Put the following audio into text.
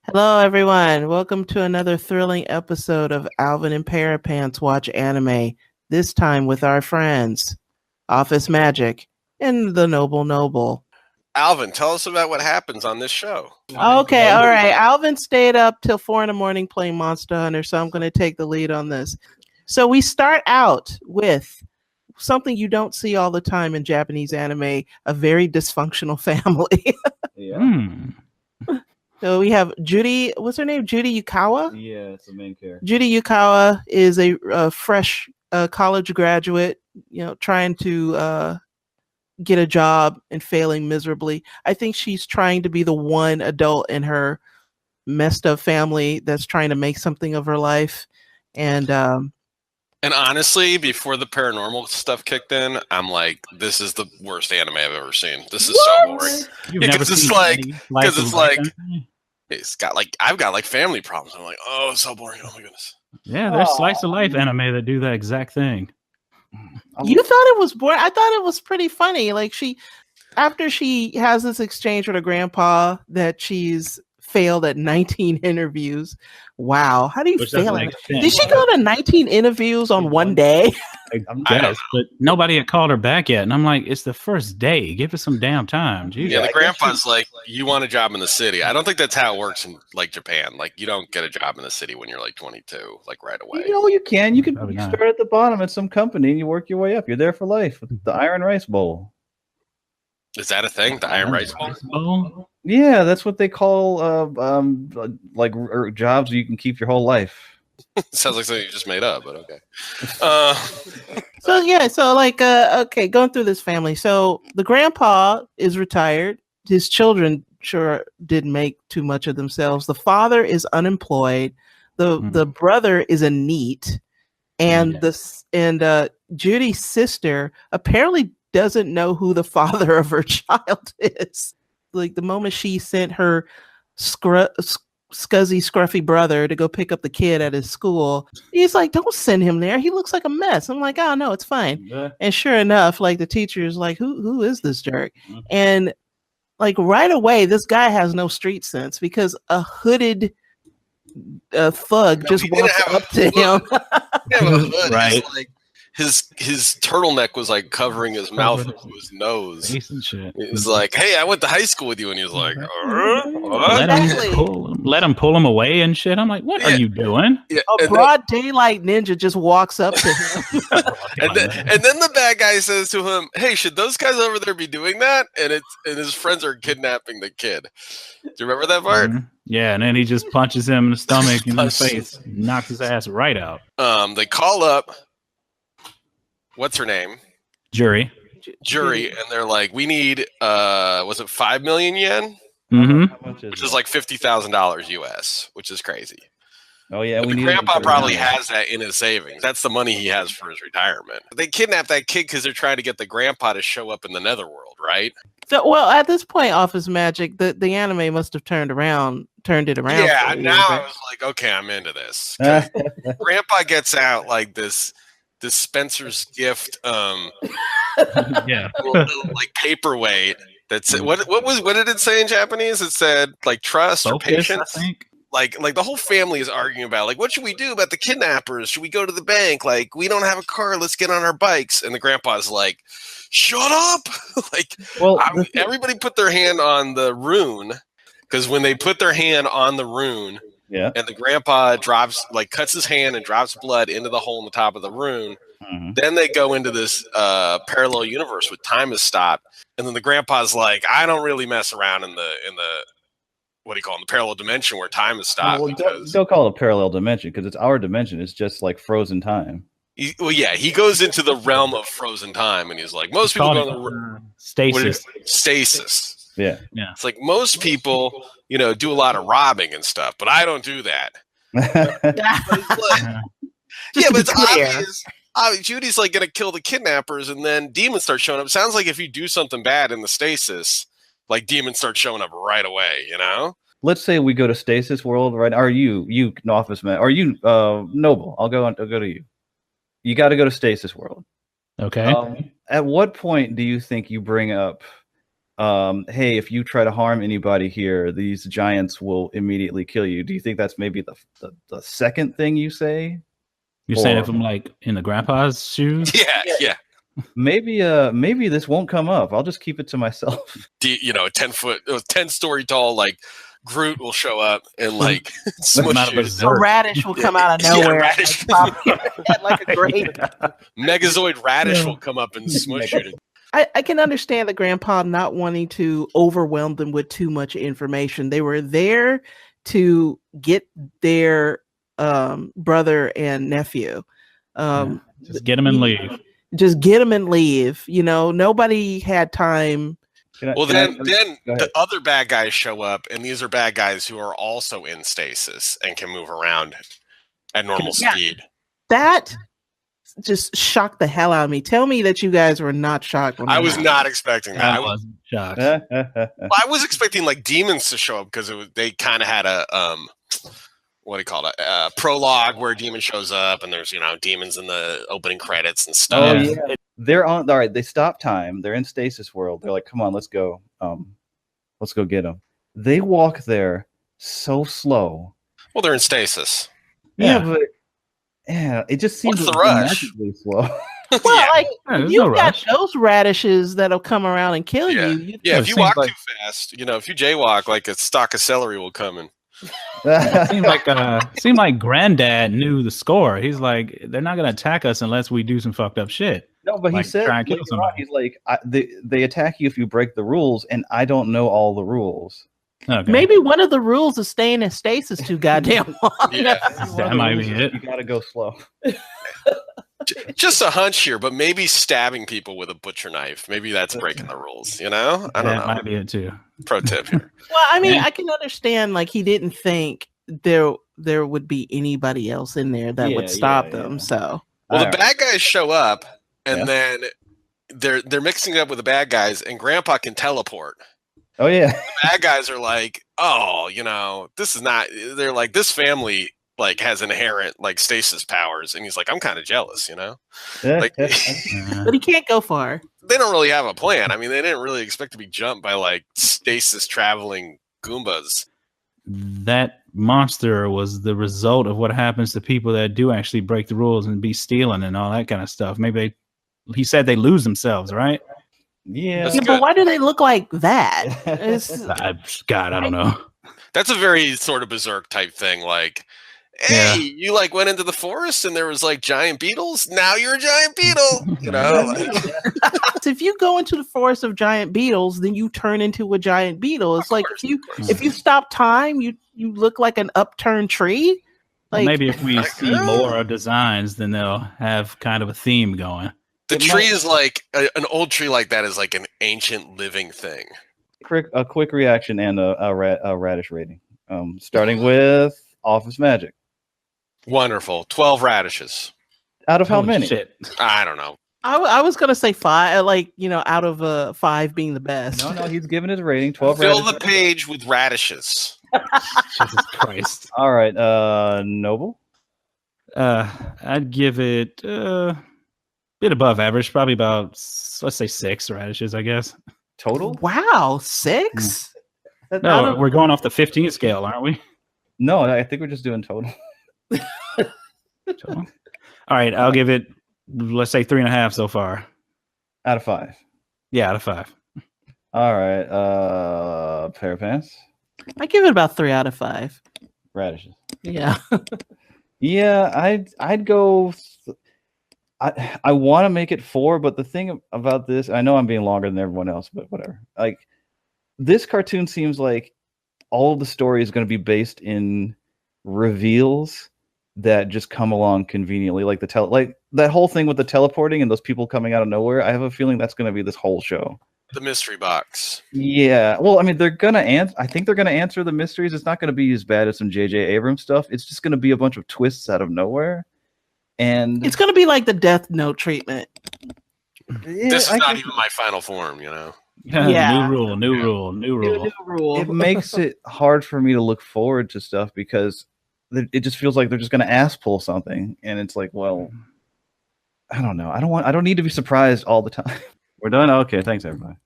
Hello, everyone. Welcome to another thrilling episode of Alvyn and Parapants Watch Anime, this time with our friends, Office Magic and the Noble Noble. Alvin, tell us about what happens on this show. Okay, all right. Alvin stayed up till 4 a.m. playing Monster Hunter, so I'm going to take the lead on this. So we start out with something you don't see all the time in Japanese anime, a very dysfunctional family. So we have Judy, what's her name? Judy Yukawa? Yeah, it's the main character. Judy Yukawa is a fresh college graduate, trying to get a job and failing miserably. I think she's trying to be the one adult in her messed up family that's trying to make something of her life. And honestly, before the paranormal stuff kicked in, I'm like, this is the worst anime I've ever seen. This is so boring. Because it's like I've got like family problems. I'm like, oh, it's so boring. Oh my goodness. Yeah, there's slice of life anime that do that exact thing. You thought it was boring? I thought it was pretty funny. Like after she has this exchange with her grandpa that she's failed at 19 interviews. Wow. How do you fail? Did she go to 19 interviews on one day? I guess, but nobody had called her back yet. And I'm like, it's the first day. Give us some damn time. Jeez. Yeah, the grandpa's like, you want a job in the city. I don't think that's how it works in like Japan. Like you don't get a job in the city when you're like 22, like right away. You can. You start at the bottom at some company and you work your way up. You're there for life with the Iron Rice Bowl. Is that a thing? The Iron Rice Bowl? Yeah, that's what they call jobs you can keep your whole life. Sounds like something you just made up, but okay. Okay, going through this family. So the grandpa is retired. His children sure didn't make too much of themselves. The father is unemployed. The brother is a NEET, and Judy's sister apparently doesn't know who the father of her child is. Like the moment she sent her scuzzy, scruffy brother to go pick up the kid at his school, he's like, don't send him there. He looks like a mess. I'm like, oh no, it's fine. Yeah. And sure enough, like the teacher is like, who is this jerk? Mm-hmm. And like right away, this guy has no street sense because a hooded thug just walks up to him. Right. His turtleneck was like covering his mouth and his nose. He was like, "Hey, I went to high school with you," and he was like, let him pull him away and shit. I'm like, "What are you doing?" Yeah, a broad daylight ninja just walks up to him, and then the bad guy says to him, "Hey, should those guys over there be doing that?" And his friends are kidnapping the kid. Do you remember that part? Mm-hmm. Yeah, and then he just punches him in the stomach and in the face, knocks his ass right out. They call up. What's her name? Jury, and they're like, we need was it 5 million yen? Mm-hmm. Which is like $50,000 US, which is crazy. Oh yeah, the grandpa probably has that in his savings. That's the money he has for his retirement. They kidnapped that kid because they're trying to get the grandpa to show up in the netherworld, right? So, well, at this point, Office Magic, the anime must have turned it around. Yeah, now I was like, okay, I'm into this. Grandpa gets out like this Spencer's gift like paperweight that's what did it say in Japanese? It said like trust or patience. I think. Like the whole family is arguing about like, what should we do about the kidnappers? Should we go to the bank? Like, we don't have a car, let's get on our bikes. And the grandpa's like, shut up. Everybody put their hand on the rune, because when they put their hand on the rune, and the grandpa cuts his hand and drops blood into the hole in the top of the rune. Mm-hmm. Then they go into this parallel universe where time has stopped. And then the grandpa's like, I don't really mess around in the what do you call it, the parallel dimension where time has stopped. Well, don't call it a parallel dimension because it's our dimension. It's just like frozen time. He goes into the realm of frozen time, and he's like, most people go to stasis. Stasis. Yeah. It's like most people, do a lot of robbing and stuff, but I don't do that. But it's obvious. Judy's like going to kill the kidnappers, and then demons start showing up. Sounds like if you do something bad in the stasis, like demons start showing up right away, Let's say we go to stasis world, right? Are you Office Man? Are you Noble? I'll go to you. You got to go to stasis world. Okay. At what point do you think you bring up hey, if you try to harm anybody here, these giants will immediately kill you. Do you think that's maybe the second thing you say? You're saying if I'm like in the grandpa's shoes? Yeah. Maybe this won't come up. I'll just keep it to myself. A 10-story tall like Groot will show up and like smush you. A radish will come out of nowhere. Radish. Like a grape. Megazoid radish will come up and smush you. I can understand the grandpa not wanting to overwhelm them with too much information. They were there to get their brother and nephew. Just get them and leave. Just get them and leave. Nobody had time. Then the other bad guys show up, and these are bad guys who are also in stasis and can move around at normal speed. That just shocked the hell out of me. Tell me that you guys were not shocked. I was not expecting that. I wasn't shocked. I was expecting like demons to show up because they kind of had a what do you call it? Prologue where a demon shows up, and there's demons in the opening credits and stuff. Oh yeah, they're on. All right, they stop time. They're in stasis world. They're like, come on, let's go. Let's go get them. They walk there so slow. Well, they're in stasis. Yeah, but it just seems magically slow. You've got those radishes that'll come around and kill you. If you walk too fast, if you jaywalk, like a stalk of celery will come in. Seemed like Granddad knew the score. He's like, they're not going to attack us unless we do some fucked up shit. No, but he said he's like, they attack you if you break the rules, and I don't know all the rules. Okay. Maybe one of the rules is staying in stasis too goddamn long. That might be it. You gotta go slow. Just a hunch here, but maybe stabbing people with a butcher knife. Maybe that's breaking the rules. I don't know. That might be it too. Pro tip here. Well, I mean, I can understand. Like, he didn't think there would be anybody else in there that would stop them. So, the bad guys show up, and then they're mixing it up with the bad guys, and Grandpa can teleport. Oh yeah. The bad guys are like, this is not. They're like, this family like has inherent like stasis powers, and he's like, I'm kind of jealous, like, but he can't go far. They don't really have a plan. I mean, they didn't really expect to be jumped by like stasis traveling Goombas. That monster was the result of what happens to people that do actually break the rules and be stealing and all that kind of stuff. Maybe he said they lose themselves, right? Yeah, but why do they look like that? God, I don't know. That's a very sort of berserk type thing. Like, hey, you like went into the forest and there was like giant beetles. Now you're a giant beetle. So if you go into the forest of giant beetles, then you turn into a giant beetle. It's like if you stop time, you look like an upturned tree. Like, maybe if we see more designs, then they'll have kind of a theme going. The tree is like an old tree like that is like an ancient living thing. A quick reaction and a radish rating. Starting with Office Magic. Wonderful. 12 radishes. Out of how many? Shit. I don't know. I was gonna say 5. Out of 5 being the best. No, he's giving his rating 12. Fill the page with radishes. Jesus Christ. All right, Noble. I'd give it bit above average, probably about, let's say 6 radishes, I guess. Total? Wow, 6? No, we're going off the 15 scale, aren't we? No, I think we're just doing total. All right, I'll give it, let's say 3.5 so far. Out of 5. Yeah, out of 5. All right, Parapants. I give it about 3 out of 5. Radishes. Yeah. Yeah, I'd go. I want to make it 4, but the thing about this, I know I'm being longer than everyone else, but whatever. Like, this cartoon seems like all of the story is going to be based in reveals that just come along conveniently, like like that whole thing with the teleporting and those people coming out of nowhere. I have a feeling that's going to be this whole show. The mystery box. Yeah. Well, I mean, they're going to answer. I think they're going to answer the mysteries. It's not going to be as bad as some J.J. Abrams stuff. It's just going to be a bunch of twists out of nowhere. And it's going to be like the Death Note treatment. This is not even my final form, Yeah. New rule. It makes it hard for me to look forward to stuff because it just feels like they're just going to ass pull something. And it's like, well, I don't know. I don't need to be surprised all the time. We're done? Okay, thanks everybody.